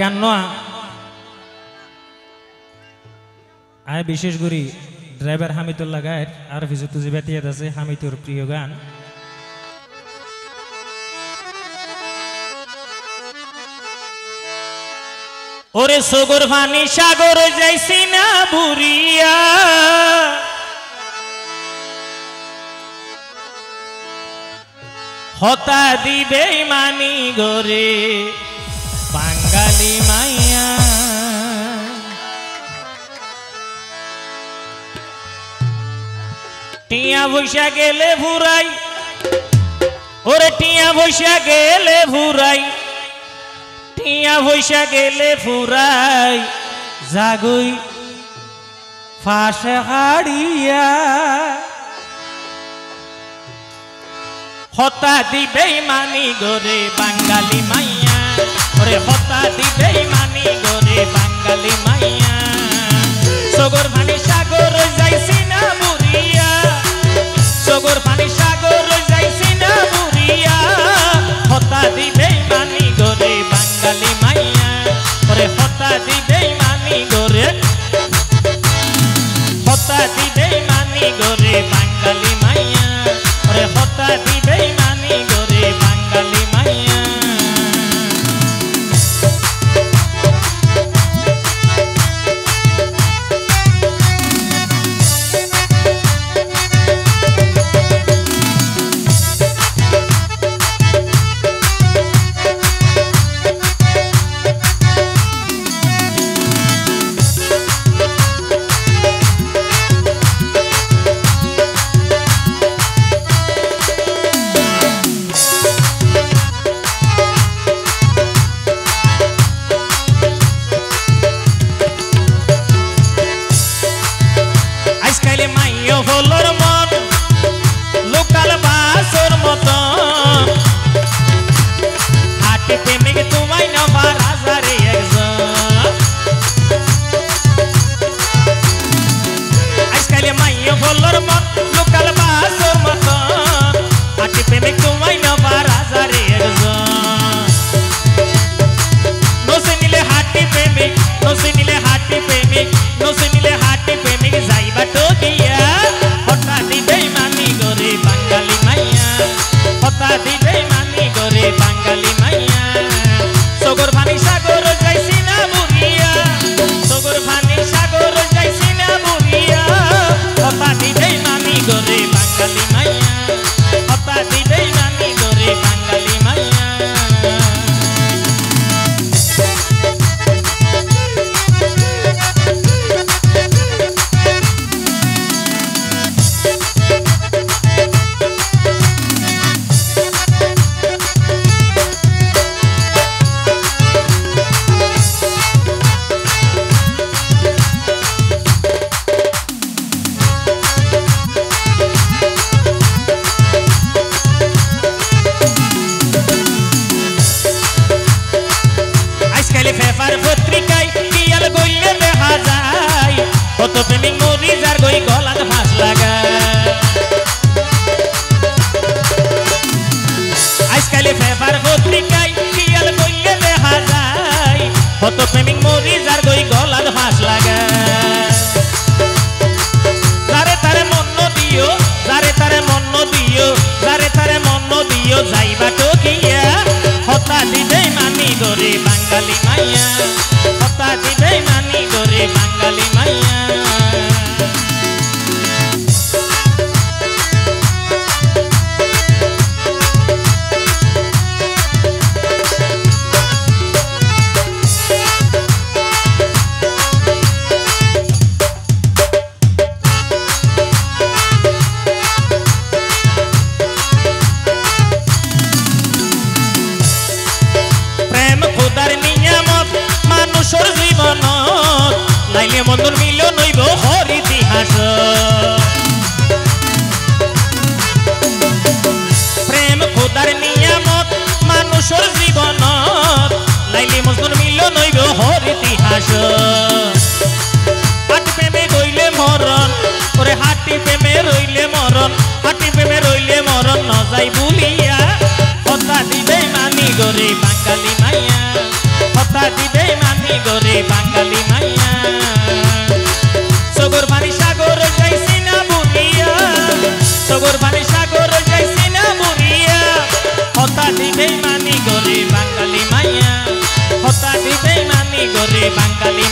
কেন আয় বিশেষ করি ড্রাইভার হামিদুল্লাহ গায়ের আর কিছু তুজি বেতিয়ে আছে হামিদুর প্রিয় গান ওরে সগর ভানি সাগর যাইছি না বুড়িয়া হতা দিবে মানি গরে বাঙালি মাইয়া টিয়া বৈশা গেলে ভুরাই ওরে টিয়া বৈশা গেলে ভুরাই টিয়া বৈশা গেলে ফুরাই জাগুই ফাঁসে হাড়িয়া হতা দিবে মানি গরে বাঙালি মাইয়া ওরে হতা দিবে মানি গরে বাঙালি মাইয়া সগর ভানি সাগর যাইছি না বুড়িয়া সগর ভানি সাগর যাইছি না বুড়িয়া হতা দিবে মানি গরে বাঙালি মাইয়া ওরে হতা দিবে মানি গরে হতা দিবে মানি গরে বাঙালি মাইয়া ওরে হতা দিবে মানি গরে বাঙালি মাইয়া হলোর মন লোকাল বাসর মতন হাটে প্রেমিক তোমায় নবা রাজারে একজন আজকালে মাইয়া হলোর মন লোকাল বাসর মতন হাটে প্রেমিক তোমায় নবা রাজারে একজন নসে নিলে হাটি প্রেমিক নসে নিলে হাটি প্রেমিক নসে নিলে হাটি প্রেমিক যাইবা তো গিয়া হতা দিবে মানি গরে বাঙালি মাইয়া হতা দিবে মানি গরে বাঙালি মাইয়া সগর ভানি সাগর যাইছি না বুড়িয়া সগর ভানি সাগর যাইছি না বুড়িয়া হতা দিবে মানি গরে বাঙালি মাইয়া হতা দিবে মানি গরে বাঙালি মাইয়া পেপার পত্রিকায় কিয়াল গইলে দেখা যায় কত প্রেমিক মরি যার গই গলাত ফাঁস লাগায় আজকালে পেপার পত্রিকায় কিয়াল গইলে দেখা যায় কত প্রেমিক মরি যার গই গলাত ফাঁস লাগায় যারে তারে মন দিও যারে তারে মন দিও যারে তারে মন দিও যাইবা তো কিয়া হতা দিবে মানি গরে বাঙালি মাইয়া হতা দিবে মানি গরে বাঙালি মাইয়া মানুষের জীবন লাইলে মন্দর মিলন হইব হর ইতিহাস প্রেম খোদার নিয়ামত মানুষের জীবন লাইলে মন্দর মিলন হইব হর ইতিহাস হাটি প্রেমে রইলে মরণ ওরে হাটি প্রেমে রইলে মরণ হাটি প্রেমে রইলে মরণ ন যাই ভুলিয়া হতা দিবে মানি গরে বাঙালি মাইয়া হতা দিবে মানি গরে বাঙালি মাইয়া সগর পানি সাগর যাইছি না বুড়িয়া সগর পানি সাগর যাইছি না বুড়িয়া হতা দিবে মানি গরে বাঙালি মাইয়া হতা দিবে মানি গরে বাঙালি